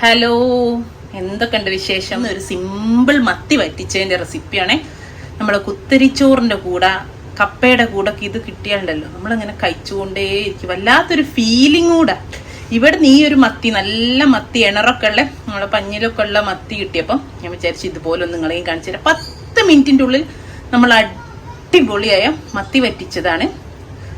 Hello, എന്തൊക്കെയുണ്ട് വിശേഷം? ഒരു സിമ്പിൾ മത്തി വറ്റിച്ചതിന്റെ റെസിപ്പിയാണേ. നമ്മളെ കുത്തരിച്ചോറിന്റെ കൂടെ കപ്പയുടെ കൂടെ ഇത് കിട്ടിയാലുണ്ടല്ലോ നമ്മളങ്ങനെ കഴിച്ചുകൊണ്ടേയിരിക്കും. വല്ലാത്തൊരു ഫീലിംഗ് കൂടെ. ഇവിടെ ഈ ഒരു മത്തി, നല്ല മത്തി, ഇണറൊക്കെ ഉള്ള നമ്മളെ പഞ്ഞിലൊക്കെ ഉള്ള മത്തി കിട്ടിയപ്പം ഞാൻ വിചാരിച്ചു ഇതുപോലെ ഒന്ന് നിങ്ങളെയും കാണിച്ചു തരാം. 10 മിനിറ്റിന്റെ ഉള്ളിൽ നമ്മൾ അടിപൊളിയായ മത്തി വറ്റിച്ചതാണ്.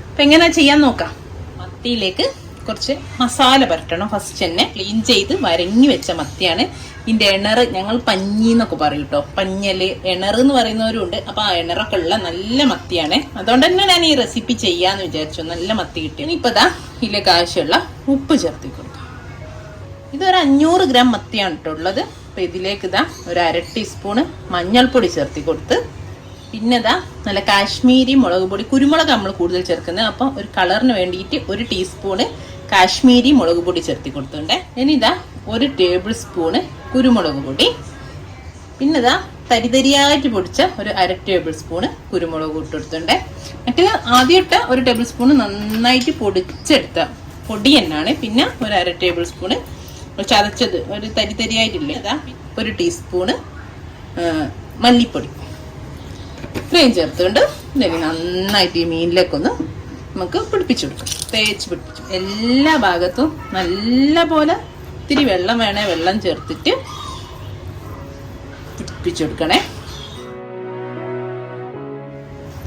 അപ്പൊ എങ്ങനെയാ ചെയ്യാൻ നോക്കാം. മത്തിയിലേക്ക് കുറച്ച് മസാല പരട്ടണം. ഫസ്റ്റ് തന്നെ ക്ലീൻ ചെയ്ത് വരങ്ങി വെച്ച മത്തിയാണ്. ഇതിന്റെ എണറ് ഞങ്ങൾ പഞ്ഞി എന്നൊക്കെ പറയും കേട്ടോ. പഞ്ഞല്, എണറ് എന്ന് പറയുന്നവരും ഉണ്ട്. അപ്പൊ ആ എണറൊക്കെ ഉള്ള നല്ല മത്തിയാണ്. അതുകൊണ്ട് തന്നെ ഞാൻ ഈ റെസിപ്പി ചെയ്യാന്ന് വിചാരിച്ചു. നല്ല മത്തി കിട്ടി. ഇപ്പൊ ദാ ഇതിലേക്ക് ആവശ്യമുള്ള ഉപ്പ് ചേർത്തി കൊടുക്കാം. ഇതൊരു 500 ഗ്രാം മത്തിയാണ് കേട്ടോ ഉള്ളത്. അപ്പൊ ഇതിലേക്ക് ഇതാ ഒരു 1/2 ടീസ്പൂണ് മഞ്ഞൾപ്പൊടി ചേർത്തി കൊടുത്ത്, പിന്നെ ഇതാ നല്ല കാശ്മീരി മുളക് പൊടി, കുരുമുളക് നമ്മൾ കൂടുതൽ ചേർക്കുന്നത്. അപ്പം ഒരു കളറിന് വേണ്ടിയിട്ട് 1 ടീസ്പൂണ് കാശ്മീരി മുളക് പൊടി ചേർത്തി കൊടുത്തിട്ടുണ്ട്. ഇനി ഇതാ 1 ടേബിൾ സ്പൂണ് കുരുമുളക് പൊടി, പിന്നെ ഇതാ തരിതരിയായിട്ട് പൊടിച്ച ഒരു 1/2 ടേബിൾ സ്പൂണ് കുരുമുളക് ഇട്ട് കൊടുത്തിട്ടുണ്ട്. മറ്റേ ആദ്യം ഇട്ട 1 ടേബിൾ സ്പൂണ് നന്നായിട്ട് പൊടിച്ചെടുത്ത പൊടി തന്നെയാണ്. പിന്നെ ഒരു 1/2 ടേബിൾ സ്പൂണ് ചതച്ചത്, ഒരു തരിതരിയായിട്ടില്ല. ഇതാ 1 ടീസ്പൂണ് മല്ലിപ്പൊടി ഇത്രയും ചേർത്തുകൊണ്ട് ഇല്ലെങ്കിൽ നന്നായിട്ട് ഈ മീനിലേക്കൊന്ന് നമുക്ക് പിടിപ്പിച്ചു കൊടുക്കാം. തേച്ച് പിടിപ്പിച്ചു എല്ലാ ഭാഗത്തും നല്ല പോലെ. ഇത്തിരി വെള്ളം വേണേ വെള്ളം ചേർത്തിട്ട് പിടിപ്പിച്ചു കൊടുക്കണേ.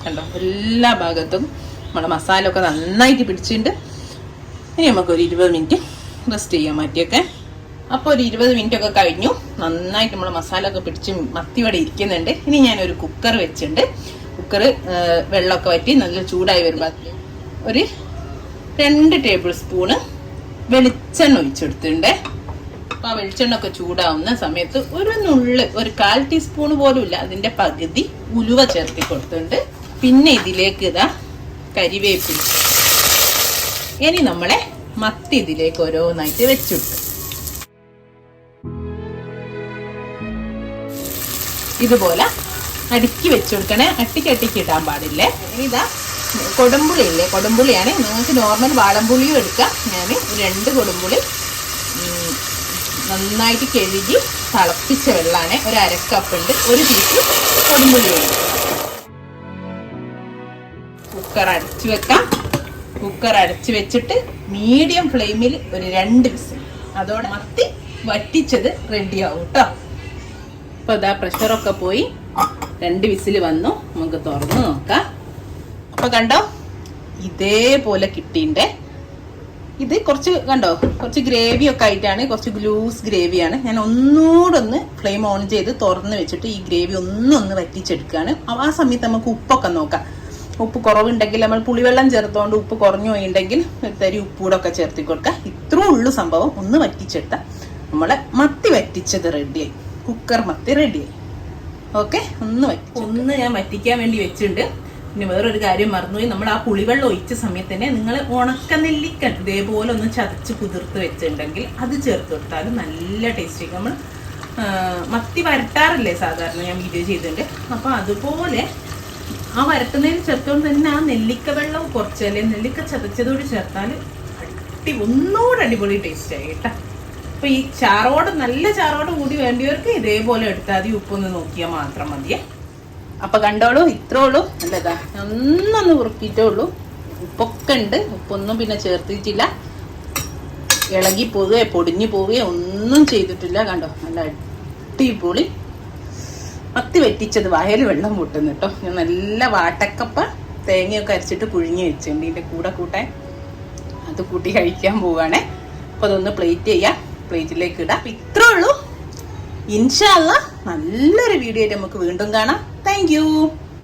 കണ്ടോ, എല്ലാ ഭാഗത്തും നമ്മുടെ മസാല ഒക്കെ നന്നായിട്ട് പിടിച്ചിട്ടുണ്ട്. ഇനി നമുക്കൊരു 20 മിനിറ്റ് റെസ്റ്റ് ചെയ്യാൻ മാറ്റിയൊക്കെ. അപ്പോൾ ഒരു 20 മിനിറ്റ് ഒക്കെ കഴിഞ്ഞു. നന്നായിട്ട് നമ്മൾ മസാല ഒക്കെ പിടിച്ച് മത്തി വടെ ഇരിക്കുന്നുണ്ട്. ഇനി ഞാനൊരു കുക്കർ വെച്ചിട്ടുണ്ട്. കുക്കർ വെള്ളമൊക്കെ വറ്റി നല്ല ചൂടായി വരുമ്പോൾ ഒരു 2 ടേബിൾ സ്പൂണ് വെളിച്ചെണ്ണ ഒഴിച്ചെടുത്തിട്ടുണ്ട്. അപ്പോൾ ആ വെളിച്ചെണ്ണ ഒക്കെ ചൂടാവുന്ന സമയത്ത് ഒരു 1/4 ടീസ്പൂൺ പോലും ഇല്ല, അതിന്റെ പകുതി ഉലുവ ചേർത്തി കൊടുത്തിട്ടുണ്ട്. പിന്നെ ഇതിലേക്ക് ഇതാ കരിവേപ്പില. ഇനി നമ്മളെ മത്തി ഇതിലേക്ക് ഓരോന്നായിട്ട് വെച്ചിട്ട് ഇതുപോലെ അടുക്കി വെച്ചു കൊടുക്കണേ. അട്ടിക്ക് ഇടാൻ പാടില്ലേ. ഇനി ഇതാ കൊടുമ്പുളി ഇല്ലേ, കൊടുമ്പുളിയാണ്. നിങ്ങൾക്ക് നോർമൽ വാളംപുളിയും എടുക്കാം. ഞാൻ 2 കൊടുമ്പുളി നന്നായിട്ട് കഴുകി തിളപ്പിച്ച വെള്ളമാണ്. ഒരു 1/2 കപ്പ് ഉണ്ട്. 1 പീസ് കൊടുമ്പുളിയുണ്ട്. കുക്കർ അടച്ചു വെക്കാം. കുക്കർ അടച്ചു വെച്ചിട്ട് മീഡിയം ഫ്ലെയിമിൽ ഒരു 2 വിസിൽ. അതോടെ മത്തി വറ്റിച്ചത് റെഡിയാവും കേട്ടോ. അപ്പൊ ഇതാ പ്രഷറൊക്കെ പോയി 2 വിസിൽ വന്നു. നമുക്ക് തുറന്ന് നോക്കാം. അപ്പൊ കണ്ടോ, ഇതേപോലെ കിട്ടിണ്ടേ. ഇത് കുറച്ച് കണ്ടോ, കുറച്ച് ഗ്രേവി ഒക്കെ ആയിട്ടാണ്, കുറച്ച് ലൂസ് ഗ്രേവിയാണ്. ഞാൻ ഒന്നുകൂടെ ഫ്ലെയിം ഓൺ ചെയ്ത് തുറന്ന് വെച്ചിട്ട് ഈ ഗ്രേവി ഒന്ന് വറ്റിച്ചെടുക്കുകയാണ്. ആ സമയത്ത് നമുക്ക് ഉപ്പൊക്കെ നോക്കാം. ഉപ്പ് കുറവുണ്ടെങ്കിൽ നമ്മൾ പുളിവെള്ളം ചേർത്തോണ്ട് ഉപ്പ് കുറഞ്ഞു പോയിട്ടുണ്ടെങ്കിൽ ഒരു തരി ഉപ്പൂടെ ഒക്കെ ചേർത്തി കൊടുക്കാം. ഇത്രേ ഉള്ളു സംഭവം. ഒന്ന് വറ്റിച്ചെടുത്താൽ നമ്മളെ മത്തി വറ്റിച്ചത് റെഡിയായി. കുക്കർ മത്തി റെഡിയായി. ഓക്കെ, ഒന്ന് ഞാൻ വറ്റിക്കാൻ വേണ്ടി വെച്ചിട്ടുണ്ട്. പിന്നെ വേറൊരു കാര്യം മറന്നുപോയി. നമ്മൾ ആ പുളിവെള്ളം ഒഴിച്ച സമയത്ത് തന്നെ നിങ്ങൾ ഉണക്ക നെല്ലിക്ക ഇതേപോലെ ഒന്ന് ചതച്ച് കുതിർത്ത് വെച്ചിട്ടുണ്ടെങ്കിൽ അത് ചേർത്ത് കൊടുത്താലും നല്ല ടേസ്റ്റ് ആയിരിക്കും. നമ്മൾ മത്തി വരട്ടാറില്ലേ സാധാരണ, ഞാൻ വീഡിയോ ചെയ്തിട്ടുണ്ട്. അപ്പൊ അതുപോലെ ആ വരട്ടുന്നതിന് ചേർത്തോണ്ട് തന്നെ ആ നെല്ലിക്ക വെള്ളം കുറച്ച്, അല്ലെങ്കിൽ നെല്ലിക്ക ചതച്ചതോട് ചേർത്താൽ ഒന്നുകൂടെ അടിപൊളി ടേസ്റ്റ് ആയി കേട്ടോ. അപ്പൊ ഈ ചാറോട്, നല്ല ചാറോട് കൂടി വേണ്ടിയവർക്ക് ഇതേപോലെ എടുത്താൽ മതി. ഉപ്പൊന്ന് നോക്കിയാൽ മാത്രം മതിയേ. അപ്പൊ കണ്ടോളൂ, ഇത്രേ ഉള്ളൂ. നല്ലതാ, ഒന്നൊന്ന് ഉറുക്കിയിട്ടേ ഉള്ളൂ. ഉപ്പൊക്കെ ഉണ്ട്. ഉപ്പൊന്നും പിന്നെ ചേർത്തിട്ടില്ല. ഇളകി പോവുകയോ പൊടിഞ്ഞു പോവുകയോ ഒന്നും ചെയ്തിട്ടില്ല. കണ്ടോ, നല്ല അടിപൊളി മത്തി വറ്റിച്ചത്. വായൽ വെള്ളം പൊട്ടുന്നു കേട്ടോ. ഞാൻ നല്ല വാട്ടക്കപ്പ തേങ്ങയൊക്കെ അരച്ചിട്ട് പുഴുങ്ങി വെച്ചിട്ടുണ്ട്. ഇതിന്റെ കൂടെ കൂട്ടാൻ അത് കൂട്ടി കഴിക്കാൻ പോവുകയാണേ. അപ്പൊ അതൊന്ന് പ്ലേറ്റ് ചെയ്യാം. പ്ലേറ്റിലേക്ക് ഇടാം. ഇത്രേ ഉള്ളൂ. ഇൻഷാ അല്ലാഹ് നല്ലൊരു വീഡിയോ ആയിട്ട് നമുക്ക് വീണ്ടും കാണാം. Thank you.